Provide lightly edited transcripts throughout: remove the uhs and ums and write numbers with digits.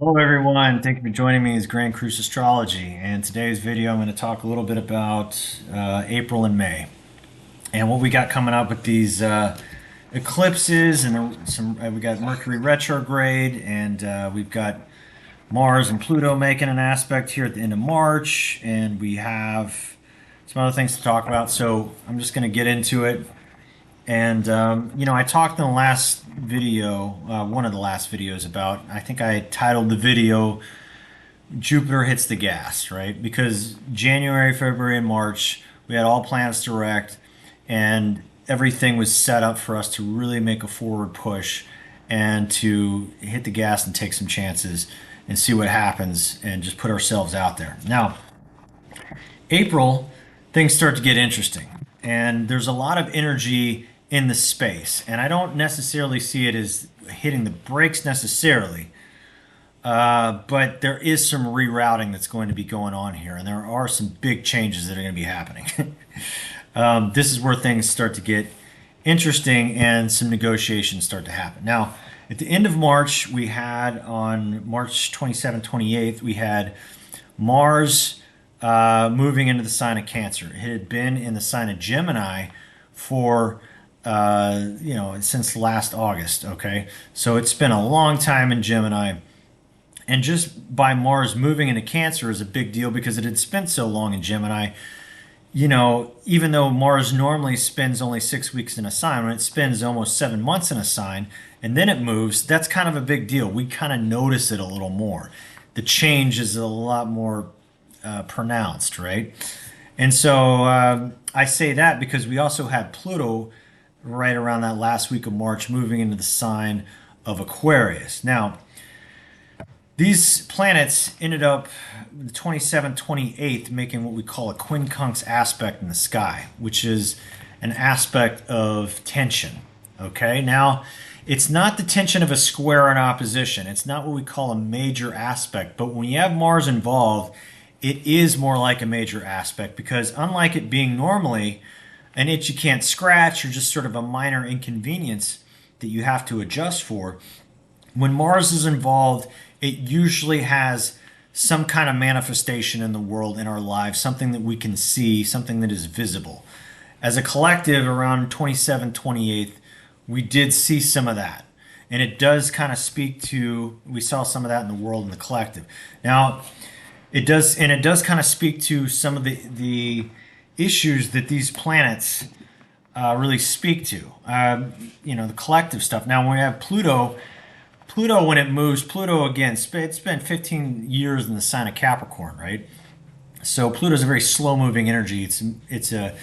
Hello everyone, thank you for joining me as Grand Cruise Astrology. And today's video I'm going to talk a little bit about April and May and what we got coming up with these eclipses and we got Mercury retrograde and we've got Mars and Pluto making an aspect here at the end of March, and we have some other things to talk about. So I'm just going to get into it. And, I talked in the last video, one of the last videos about, I think I titled the video, Jupiter Hits the Gas, right? Because January, February, and March, we had all planets direct, and everything was set up for us to really make a forward push and to hit the gas and take some chances and see what happens and just put ourselves out there. Now, April, things start to get interesting, and there's a lot of energy in the space, and I don't necessarily see it as hitting the brakes necessarily, but there is some rerouting that's going to be going on here, and there are some big changes that are going to be happening. This is where things start to get interesting and some negotiations start to happen. Now, at the end of March, we had on March 27th, 28th, we had Mars moving into the sign of Cancer. It had been in the sign of Gemini for since last August. Okay, so it's been a long time in Gemini, and just by Mars moving into Cancer is a big deal because it had spent so long in Gemini. Even though Mars normally spends only 6 weeks in a sign, when it spends almost 7 months in a sign and then it moves, that's kind of a big deal. We kind of notice it a little more. The change is a lot more pronounced, right? And so I say that because we also had Pluto right around that last week of March moving into the sign of Aquarius. Now, these planets ended up the 27th, 28th making what we call a quincunx aspect in the sky, which is an aspect of tension. Okay, now it's not the tension of a square in opposition. It's not what we call a major aspect, but when you have Mars involved, it is more like a major aspect because unlike it being normally an itch you can't scratch or just sort of a minor inconvenience that you have to adjust for, when Mars is involved, it usually has some kind of manifestation in the world, in our lives, something that we can see, something that is visible. As a collective, around 27th, 28th, we did see some of that. And it does kind of speak to, we saw some of that in the world in the collective. Now, it does kind of speak to some of the issues that these planets really speak to. The collective stuff. Now, when we have Pluto, when it moves, Pluto again, it's been 15 years in the sign of Capricorn, right? So Pluto is a very slow-moving energy. The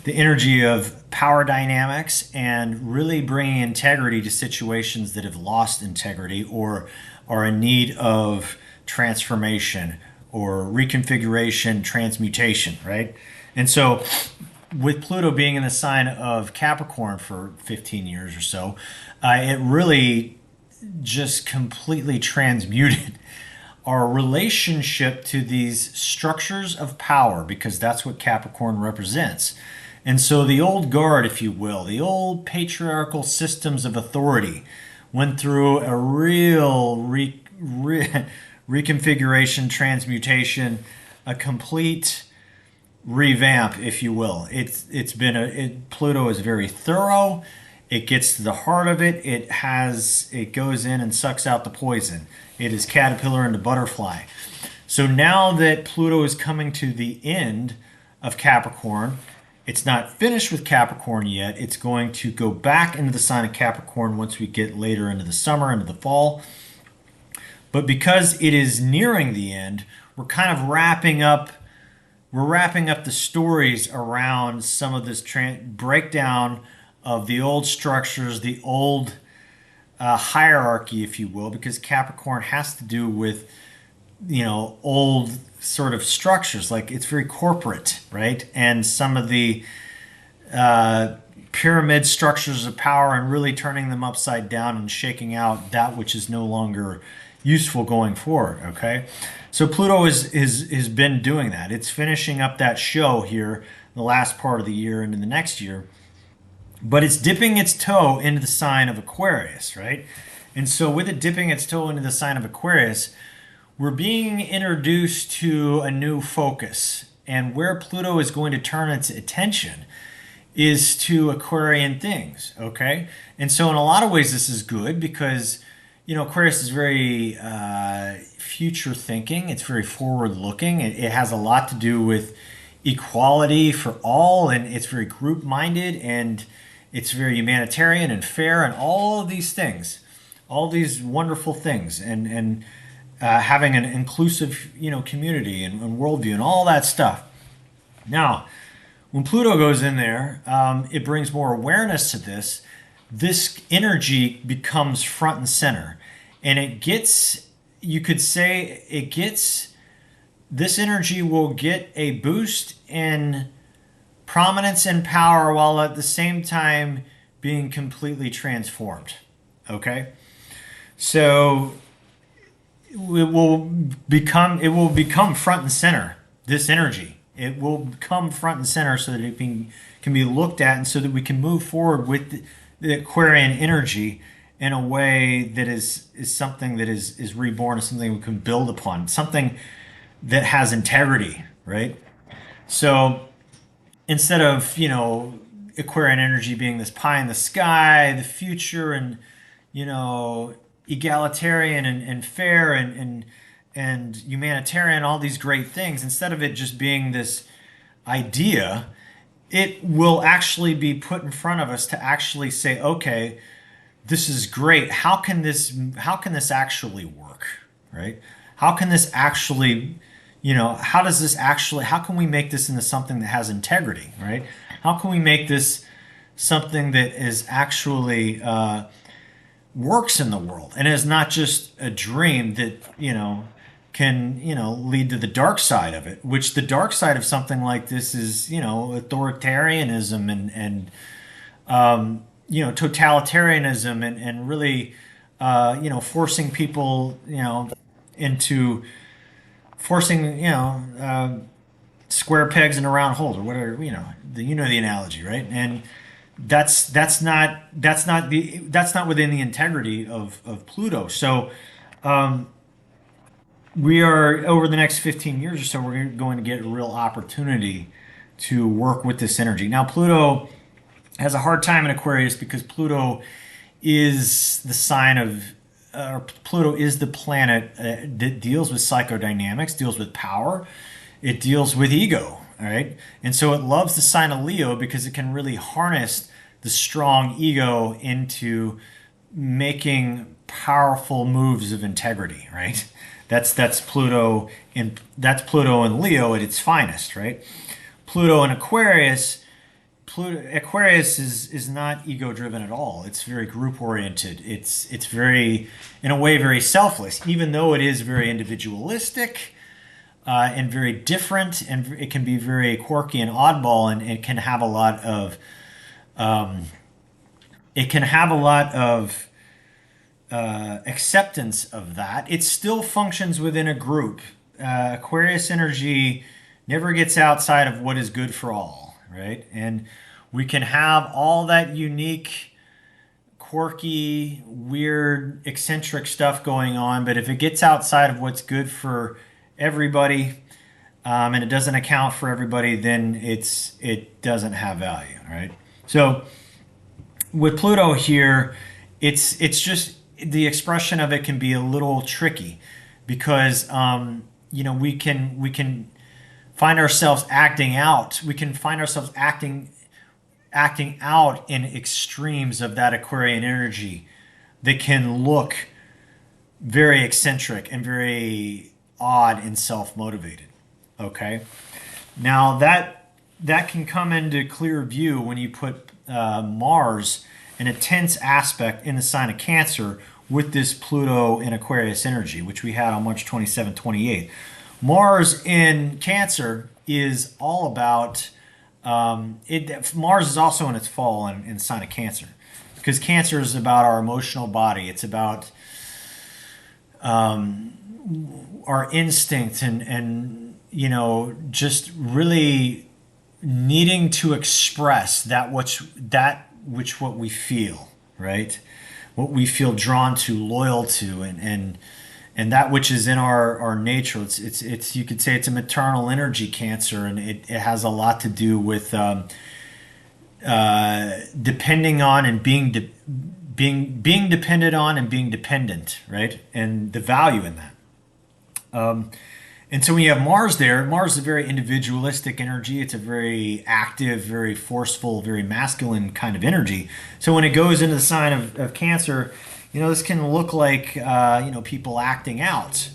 energy of power dynamics and really bringing integrity to situations that have lost integrity or are in need of transformation or reconfiguration, transmutation, right? And so with Pluto being in the sign of Capricorn for 15 years or so, it really just completely transmuted our relationship to these structures of power because that's what Capricorn represents. And so the old guard, if you will, the old patriarchal systems of authority went through a real reconfiguration, transmutation, a complete revamp, if you will. Pluto is very thorough. It gets to the heart of it. It goes in and sucks out the poison. It is caterpillar into butterfly. So now that Pluto is coming to the end of Capricorn, it's not finished with Capricorn yet. It's going to go back into the sign of Capricorn once we get later into the summer, into the fall. But because it is nearing the end, we're kind of wrapping up the stories around some of this breakdown of the old structures, the old hierarchy, if you will, because Capricorn has to do with, old sort of structures. Like it's very corporate, right? And some of the pyramid structures of power and really turning them upside down and shaking out that which is no longer useful going forward, okay? So Pluto has been doing that. It's finishing up that show here the last part of the year into the next year. But it's dipping its toe into the sign of Aquarius, right? And so with it dipping its toe into the sign of Aquarius, we're being introduced to a new focus. And where Pluto is going to turn its attention is to Aquarian things, okay? And so in a lot of ways this is good because Aquarius is very future thinking. It's very forward looking. It has a lot to do with equality for all, and it's very group minded, and it's very humanitarian and fair, and all of these things, all these wonderful things, and having an inclusive community and worldview and all that stuff. Now, when Pluto goes in there, it brings more awareness to this. This energy becomes front and center, and it gets, you could say, this energy will get a boost in prominence and power while at the same time being completely transformed. Okay? So it will become front and center, this energy. It will become front and center so that it can be looked at, and so that we can move forward with the Aquarian energy in a way that is something that is reborn, is something we can build upon, something that has integrity, right? So instead of Aquarian energy being this pie in the sky, the future, and egalitarian and fair and humanitarian, all these great things, instead of it just being this idea, it will actually be put in front of us to actually say, okay, this is great. How can this actually work, right? How can this actually, how can we make this into something that has integrity, right? How can we make this something that is actually works in the world and is not just a dream that can lead to the dark side of it, which the dark side of something like this is authoritarianism and totalitarianism and really forcing people into forcing square pegs in a round hole, or whatever, the analogy, right? And that's not within the integrity of Pluto. So we are, over the next 15 years or so, we're going to get a real opportunity to work with this energy. Now, Pluto has a hard time in Aquarius because Pluto is the sign of Pluto is the planet that deals with psychodynamics, deals with power, it deals with ego, all right? And so it loves the sign of Leo because it can really harness the strong ego into making powerful moves of integrity, right? That's Pluto in Leo at its finest, right? Pluto in Aquarius. Aquarius is not ego driven at all. It's very group oriented. It's very, in a way, very selfless, even though it is very individualistic and very different, and it can be very quirky and oddball, and it can have a lot of acceptance of that. It still functions within a group. Aquarius energy never gets outside of what is good for all, right? And we can have all that unique, quirky, weird, eccentric stuff going on, but if it gets outside of what's good for everybody, and it doesn't account for everybody, then it doesn't have value, right? So with Pluto here, it's just the expression of it can be a little tricky because we can find ourselves acting out. We can find ourselves acting out in extremes of that Aquarian energy that can look very eccentric and very odd and self-motivated. Okay, now that can come into clear view when you put Mars in a tense aspect in the sign of Cancer with this Pluto in Aquarius energy, which we had on March 27, 28. Mars in Cancer is all about Mars is also in its fall in the sign of Cancer, because Cancer is about our emotional body. It's about our instinct and just really needing to express what we feel, right? what we feel drawn to, loyal to, and that which is in our nature. It's you could say it's a maternal energy, Cancer, and it has a lot to do with depending on and being dependent on and being dependent, right? And the value in that. And so when you have Mars there, Mars is a very individualistic energy. It's a very active, very forceful, very masculine kind of energy. So when it goes into the sign of Cancer, this can look like, people acting out,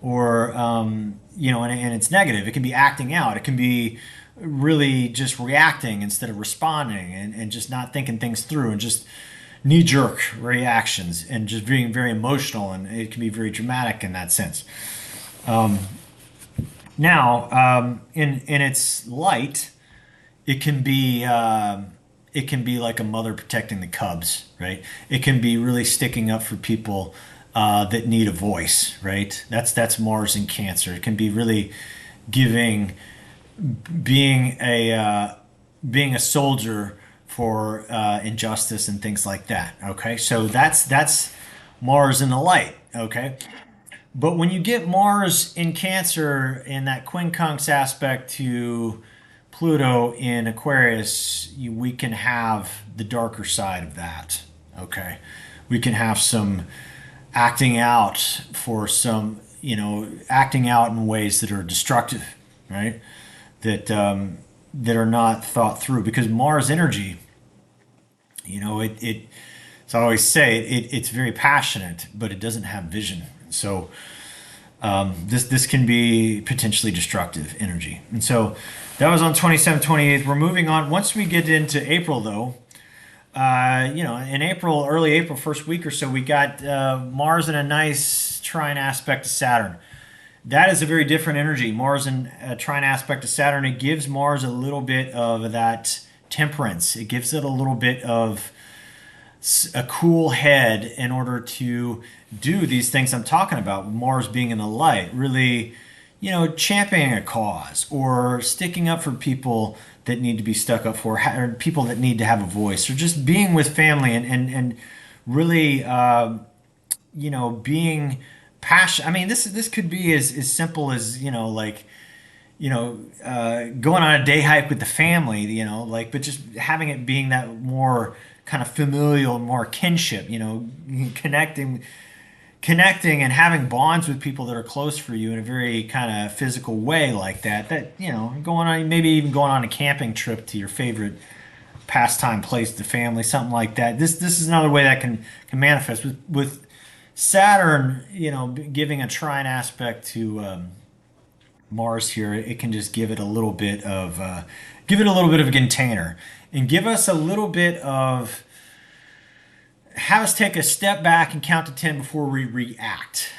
or, and it's negative. It can be acting out. It can be really just reacting instead of responding, and just not thinking things through, and just knee jerk reactions, and just being very emotional. And it can be very dramatic in that sense. Now, in its light, it can be like a mother protecting the cubs, right? It can be really sticking up for people that need a voice, right? That's Mars in Cancer. It can be really giving, being a soldier for injustice and things like that. Okay, so that's Mars in the light. Okay. But when you get Mars in Cancer in that quincunx aspect to Pluto in Aquarius, we can have the darker side of that. Okay. We can have some acting out for some, acting out in ways that are destructive, right? That are not thought through, because Mars energy, so I always say it's very passionate, but it doesn't have vision. So this can be potentially destructive energy. And so that was on 27th, 28th. We're moving on. Once we get into April, though, in April, early April, first week or so, we got Mars in a nice trine aspect to Saturn. That is a very different energy. Mars in a trine aspect to Saturn, it gives Mars a little bit of that temperance. It gives it a little bit of a cool head in order to do these things I'm talking about. Mars being in the light, really, championing a cause, or sticking up for people that need to be stuck up for, or people that need to have a voice, or just being with family, and really, being passionate. I mean, this could be as simple as, going on a day hike with the family, but just having it being that more kind of familial, more kinship, connecting and having bonds with people that are close for you in a very kind of physical way like that, going on, maybe even going on a camping trip to your favorite pastime place, the family, something like that. This is another way that can manifest with Saturn, giving a trine aspect to Mars here. It can just give it a little bit of a container, and give us a little bit of, have us take a step back and count to 10 before we react,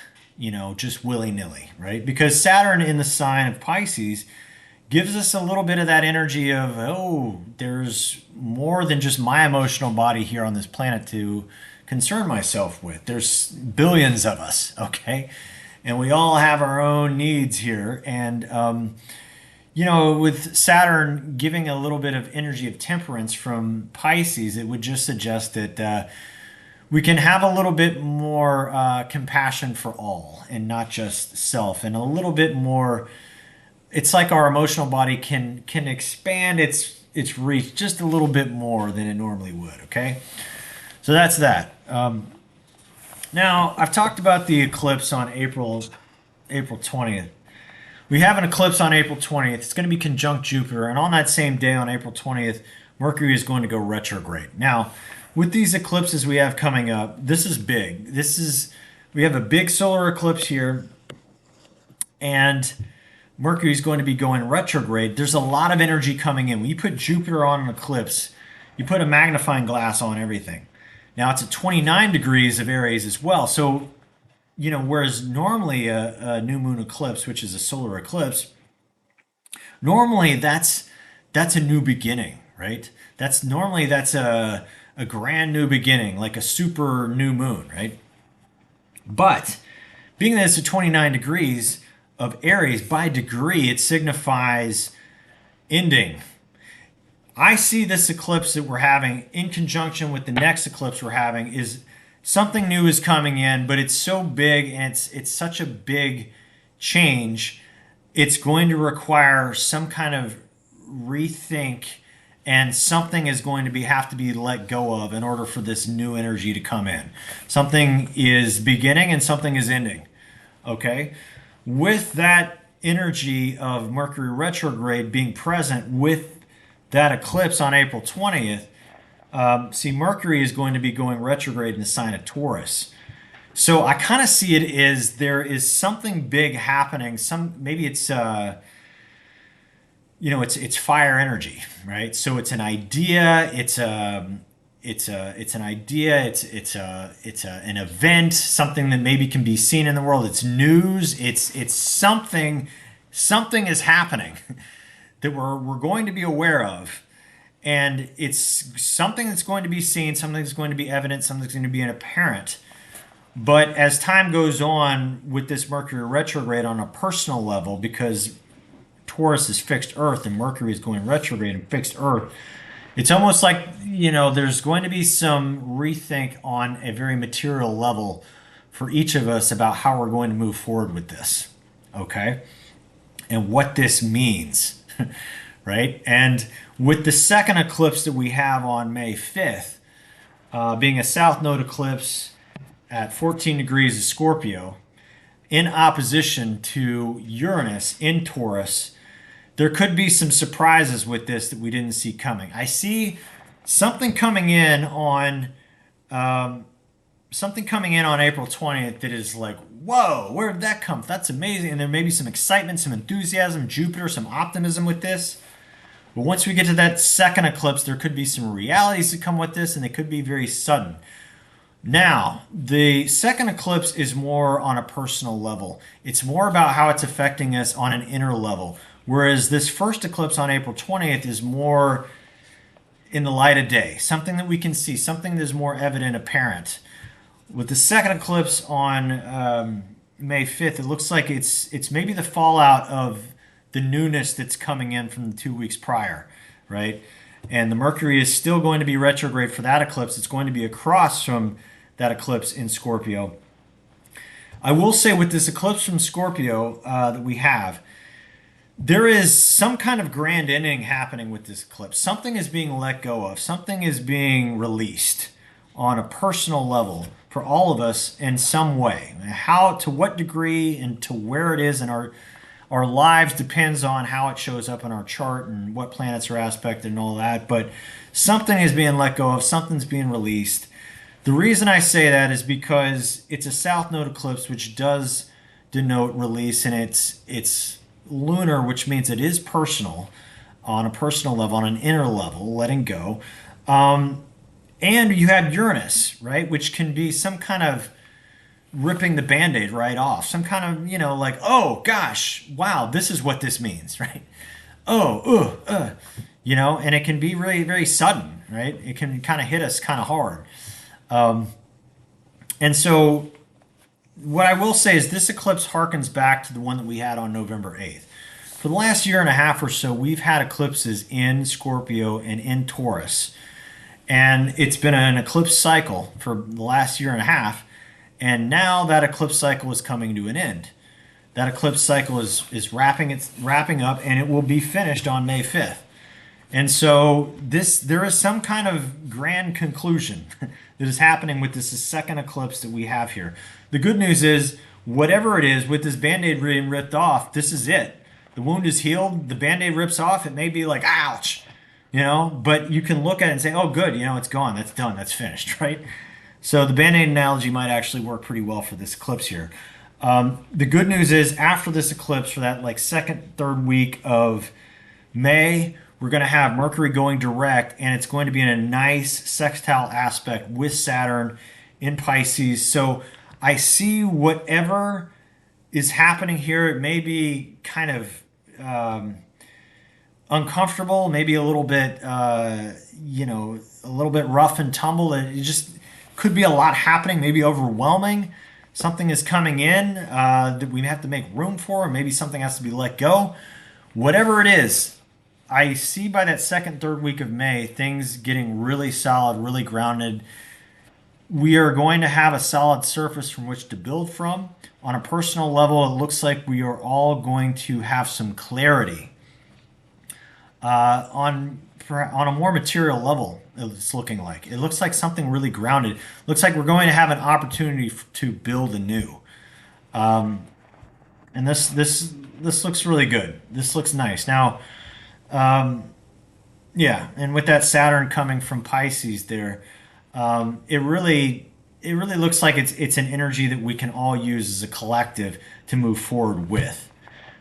just willy-nilly, right? Because Saturn in the sign of Pisces gives us a little bit of that energy of, there's more than just my emotional body here on this planet to concern myself with. There's billions of us, okay? And we all have our own needs here. And, with Saturn giving a little bit of energy of temperance from Pisces, it would just suggest that we can have a little bit more compassion for all, and not just self, and a little bit more. It's like our emotional body can expand its reach just a little bit more than it normally would. Okay, so that's that. Now I've talked about the eclipse on April 20th. We have an eclipse on April 20th. It's going to be conjunct Jupiter. And on that same day, on April 20th, Mercury is going to go retrograde. Now, with these eclipses we have coming up, this is big. We have a big solar eclipse here, and Mercury is going to be going retrograde. There's a lot of energy coming in. When you put Jupiter on an eclipse, you put a magnifying glass on everything. Now, it's at 29 degrees of Aries as well. So, whereas normally a new moon eclipse, which is a solar eclipse, normally that's a new beginning, right? That's a grand new beginning, like a super new moon, right? But being that it's at 29 degrees of Aries, by degree, it signifies ending. I see this eclipse that we're having in conjunction with the next eclipse we're having is something new is coming in, but it's so big and it's such a big change. It's going to require some kind of rethink, and something is going to be have to be let go of in order for this new energy to come in. Something is beginning and something is ending. Okay? With that energy of Mercury retrograde being present with that eclipse on April 20th, see, Mercury is going to be going retrograde in the sign of Taurus. So I kind of see it as there is something big happening. Maybe it's it's fire energy, right? So it's an idea. It's an idea. It's an event. Something that maybe can be seen in the world. It's news. It's something. Something is happening that we're going to be aware of. And it's something that's going to be seen, something that's going to be evident, something that's going to be apparent. But as time goes on with this Mercury retrograde on a personal level, because Taurus is fixed Earth and Mercury is going retrograde in fixed Earth, it's almost like, there's going to be some rethink on a very material level for each of us about how we're going to move forward with this. Okay? And what this means. Right? And with the second eclipse that we have on May 5th, being a south node eclipse at 14 degrees of Scorpio, in opposition to Uranus in Taurus, there could be some surprises with this that we didn't see coming. I see something coming in on April 20th that is like, whoa, where did that come from? That's amazing. And there may be some excitement, some enthusiasm, Jupiter, some optimism with this. But once we get to that second eclipse, there could be some realities that come with this, and they could be very sudden. Now, the second eclipse is more on a personal level. It's more about how it's affecting us on an inner level. Whereas this first eclipse on April 20th is more in the light of day, something that we can see, something that's more evident, apparent. With the second eclipse on May 5th, it looks like it's maybe the fallout of the newness that's coming in from the 2 weeks prior, right? And the Mercury is still going to be retrograde for that eclipse. It's going to be across from that eclipse in Scorpio. I will say with this eclipse from Scorpio that we have, there is some kind of grand ending happening with this eclipse. Something is being let go of. Something is being released on a personal level for all of us in some way. How, to what degree, and to where it is in our lives depends on how it shows up in our chart and what planets are aspected and all that. But something is being let go of, something's being released. The reason I say that is because it's a south node eclipse, which does denote release, and it's lunar, which means it is personal, on a personal level, on an inner level, letting go. And you have Uranus, right, which can be some kind of ripping the Band-Aid right off. Some kind of, like, oh, gosh, wow, this is what this means, right? And it can be really very sudden, right? It can kind of hit us kind of hard. And so what I will say is this eclipse harkens back to the one that we had on November 8th. For the last year and a half or so, we've had eclipses in Scorpio and in Taurus. And it's been an eclipse cycle for the last year and a half. And now that eclipse cycle is coming to an end. That eclipse cycle is wrapping up, and it will be finished on May 5th. And so there is some kind of grand conclusion that is happening with this second eclipse that we have here. The good news is, whatever it is, with this Band-Aid being ripped off, this is it. The wound is healed. The Band-Aid rips off. It may be like, ouch, but you can look at it and say, oh, good, it's gone. That's done. That's finished, right? So the Band-Aid analogy might actually work pretty well for this eclipse here. The good news is, after this eclipse, for that second, third week of May, we're going to have Mercury going direct, and it's going to be in a nice sextile aspect with Saturn in Pisces. So I see whatever is happening here. It may be kind of uncomfortable, maybe a little bit, a little bit rough and tumble. It just could be a lot happening, maybe overwhelming. Something is coming in that we have to make room for, or maybe something has to be let go. Whatever it is, I see by that second, third week of May, things getting really solid, really grounded. we are going to have a solid surface from which to build from. On a personal level, it looks like we are all going to have some clarity. On a more material level, it's looking like. It looks like something really grounded. Looks like we're going to have an opportunity to build anew. And this looks really good. This looks nice. Now, yeah, and with that Saturn coming from Pisces there, it really looks like it's an energy that we can all use as a collective to move forward with.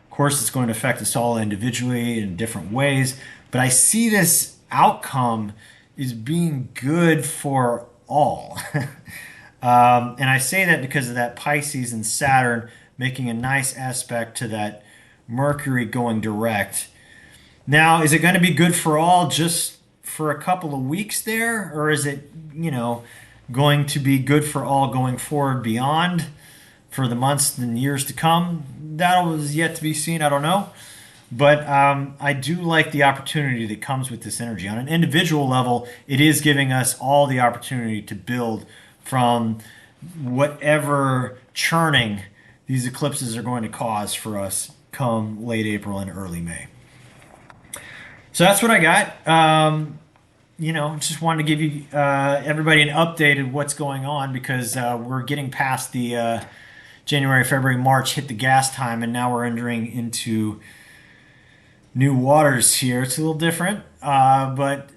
Of course, it's going to affect us all individually in different ways, but I see this outcome as being good for all. And I say that because of that Pisces and Saturn making a nice aspect to that Mercury going direct. Now, is it going to be good for all just for a couple of weeks there, or is it, going to be good for all going forward beyond for the months and years to come? That was yet to be seen. I don't know. But I do like the opportunity that comes with this energy. On an individual level, it is giving us all the opportunity to build from whatever churning these eclipses are going to cause for us come late April and early May. So that's what I got. Just wanted to give you everybody an update of what's going on because we're getting past the January, February, March hit the gas time, and now we're entering into new waters here. It's a little different, but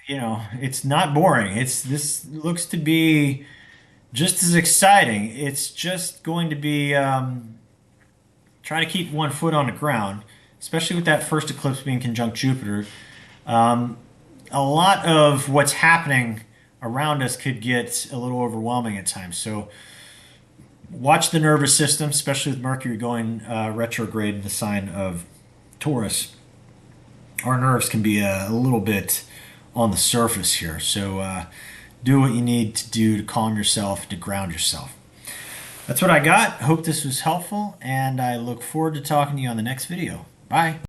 it's not boring. This looks to be just as exciting. It's just going to be try to keep one foot on the ground, especially with that first eclipse being conjunct Jupiter. A lot of what's happening around us could get a little overwhelming at times. So watch the nervous system, especially with Mercury going retrograde in the sign of Taurus. Our nerves can be a little bit on the surface here. So do what you need to do to calm yourself, to ground yourself. That's what I got. Hope this was helpful, and I look forward to talking to you on the next video. Bye.